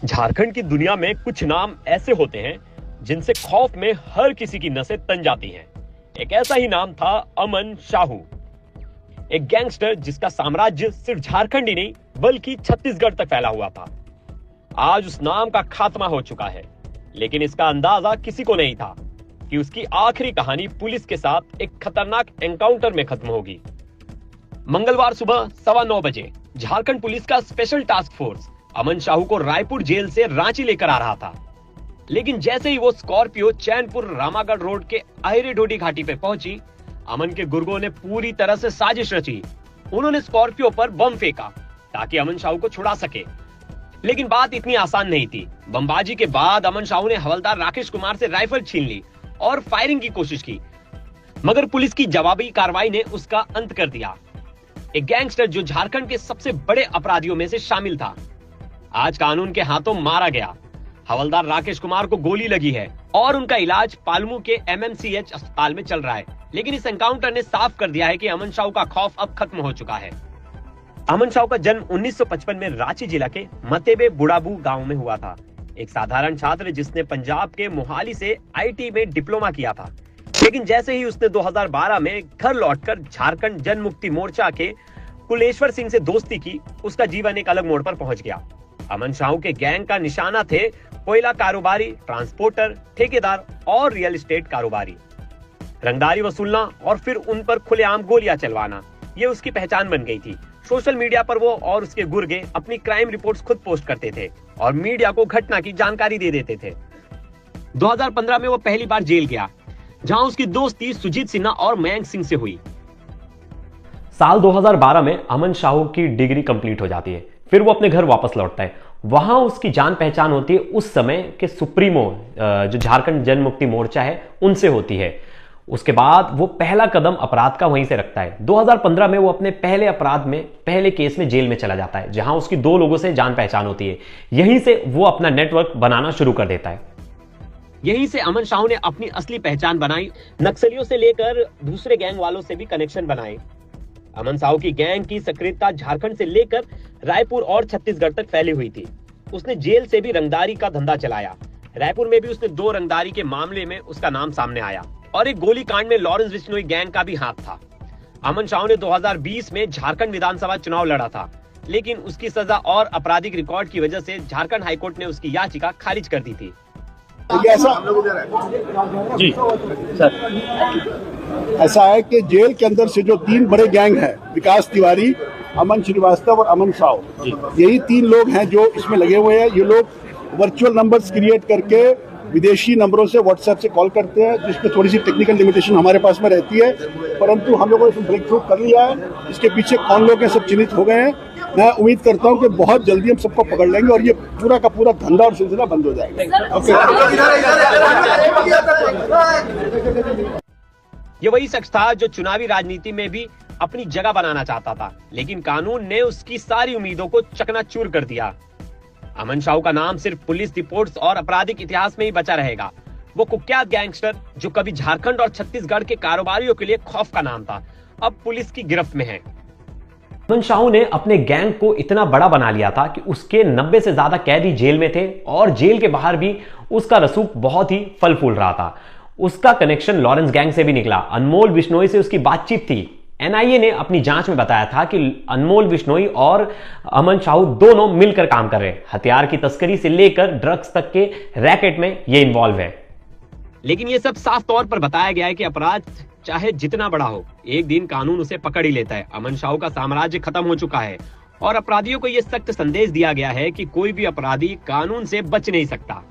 झारखंड की दुनिया में कुछ नाम ऐसे होते हैं जिनसे खौफ में हर किसी की नसें तन जाती हैं। एक ऐसा ही नाम था अमन साहू, एक गैंगस्टर जिसका साम्राज्य सिर्फ झारखंड ही नहीं बल्कि छत्तीसगढ़ तक फैला हुआ था। आज उस नाम का खात्मा हो चुका है, लेकिन इसका अंदाजा किसी को नहीं था कि उसकी आखिरी कहानी पुलिस के साथ एक खतरनाक एनकाउंटर में खत्म होगी। मंगलवार सुबह 9:15 बजे झारखंड पुलिस का स्पेशल टास्क फोर्स अमन साहू को रायपुर जेल से रांची लेकर आ रहा था। लेकिन जैसे ही वो स्कॉर्पियो चैनपुर रामागढ़ रोड के अहिरे ढोडी घाटी पे पहुंची, अमन के गुर्गों ने पूरी तरह से साजिश रची। उन्होंने स्कॉर्पियो पर बम फेंका ताकि अमन साहू को छुड़ा सके। लेकिन बात इतनी आसान नहीं थी। बमबाजी के बाद अमन साहू ने हवलदार राकेश कुमार से राइफल छीन ली और फायरिंग की कोशिश की, मगर पुलिस की जवाबी कार्रवाई ने उसका अंत कर दिया। एक गैंगस्टर जो झारखंड के सबसे बड़े अपराधियों में से शामिल था, आज कानून के हाथों मारा गया। हवलदार राकेश कुमार को गोली लगी है और उनका इलाज पालमू के MMCH अस्पताल में चल रहा है। लेकिन इस एनकाउंटर ने साफ कर दिया है कि अमन साहू का खौफ अब खत्म हो चुका है। अमन साहू का जन्म 1955 में रांची जिला के मतेबे बुढ़ाबू गांव में हुआ था। एक साधारण छात्र जिसने पंजाब के मोहाली से IT में डिप्लोमा किया था। लेकिन जैसे ही उसने 2012 में घर लौटकर झारखंड जन मुक्ति मोर्चा के कुलेश्वर सिंह से दोस्ती की, उसका जीवन एक अलग मोड़ पर पहुंच गया। अमन साहू के गैंग का निशाना थे कोयला कारोबारी, ट्रांसपोर्टर, ठेकेदार और रियल एस्टेट कारोबारी। रंगदारी वसूलना और फिर उन पर खुलेआम गोलियां चलवाना, ये उसकी पहचान बन गई थी। सोशल मीडिया पर वो और उसके गुर्गे अपनी क्राइम रिपोर्ट्स खुद पोस्ट करते थे और मीडिया को घटना की जानकारी दे देते थे। 2015 में वो पहली बार जेल गया, जहां उसकी दोस्ती सुजीत सिन्हा और मयंक सिंह से हुई। साल 2012 में अमन साहू की डिग्री कंप्लीट हो जाती है। फिर वो अपने घर वापस लौटता है। वहां उसकी जान पहचान होती है उस समय के सुप्रीमो जो झारखंड जन मुक्ति मोर्चा है, उनसे होती है। उसके बाद वो पहला कदम अपराध का वहीं से रखता है। 2015 में वो अपने पहले अपराध में, पहले केस में जेल में चला जाता है, जहां उसकी 2 लोगों से जान पहचान होती है। यहीं से वो अपना नेटवर्क बनाना शुरू कर देता है। यहीं से अमन साहू ने अपनी असली पहचान बनाई। नक्सलियों से लेकर दूसरे गैंग वालों से भी कनेक्शन बनाए। अमन साहू की गैंग की सक्रियता झारखंड से लेकर रायपुर और छत्तीसगढ़ तक फैली हुई थी। उसने जेल से भी रंगदारी का धंधा चलाया। रायपुर में भी उसने 2 रंगदारी के मामले में उसका नाम सामने आया और एक गोली कांड में लॉरेंस बिश्नोई गैंग का भी हाथ था। अमन साहू ने 2020 में झारखंड विधानसभा चुनाव लड़ा था, लेकिन उसकी सजा और आपराधिक रिकॉर्ड की वजह से झारखंड हाईकोर्ट ने उसकी याचिका खारिज कर दी थी। जी सर, ऐसा है कि जेल के अंदर से जो 3 बड़े गैंग हैं, विकास तिवारी, अमन श्रीवास्तव और अमन साहू, यही 3 लोग हैं जो इसमें लगे हुए हैं। ये लोग वर्चुअल नंबर्स क्रिएट करके विदेशी नंबरों से व्हाट्सएप से कॉल करते हैं, जिसपे थोड़ी सी टेक्निकल लिमिटेशन हमारे पास में रहती है, परंतु हम लोगों ने इसमें ब्रेक थ्रू कर लिया है। इसके पीछे कौन लोग हैं सब चिन्हित हो गए हैं। मैं उम्मीद करता हूं कि बहुत जल्दी हम सबको पकड़ लेंगे और ये पूरा का पूरा धंधा और सिलसिला बंद हो जाएगा। ये वही शख्स था जो चुनावी राजनीति में भी अपनी जगह बनाना चाहता था, लेकिन कानून ने उसकी सारी उम्मीदों को चकनाचूर कर दिया। अमन साहू का नाम सिर्फ पुलिस रिपोर्ट्स और आपराधिक इतिहास में ही बचा रहेगा। वो कुख्यात गैंगस्टर जो कभी झारखंड और छत्तीसगढ़ के कारोबारियों के लिए खौफ का नाम था, अब पुलिस की गिरफ्त में है। अमन साहू ने अपने गैंग को इतना बड़ा बना लिया था कि उसके 90 से ज्यादा कैदी जेल में थे और जेल के बाहर भी उसका रसूख बहुत ही फल फूल रहा था। उसका कनेक्शन लॉरेंस गैंग से भी निकला। अनमोल बिश्नोई से उसकी बातचीत थी। NIA ने अपनी जांच में बताया था कि अनमोल बिश्नोई और अमन साहू दोनों मिलकर काम कर रहे हैं। हथियार की तस्करी से लेकर ड्रग्स तक के रैकेट में ये इन्वॉल्व है। लेकिन ये सब साफ तौर पर बताया गया है कि अपराध चाहे जितना बड़ा हो, एक दिन कानून उसे पकड़ ही लेता है। अमन साहू का साम्राज्य खत्म हो चुका है और अपराधियों को यह सख्त संदेश दिया गया है कि कोई भी अपराधी कानून से बच नहीं सकता।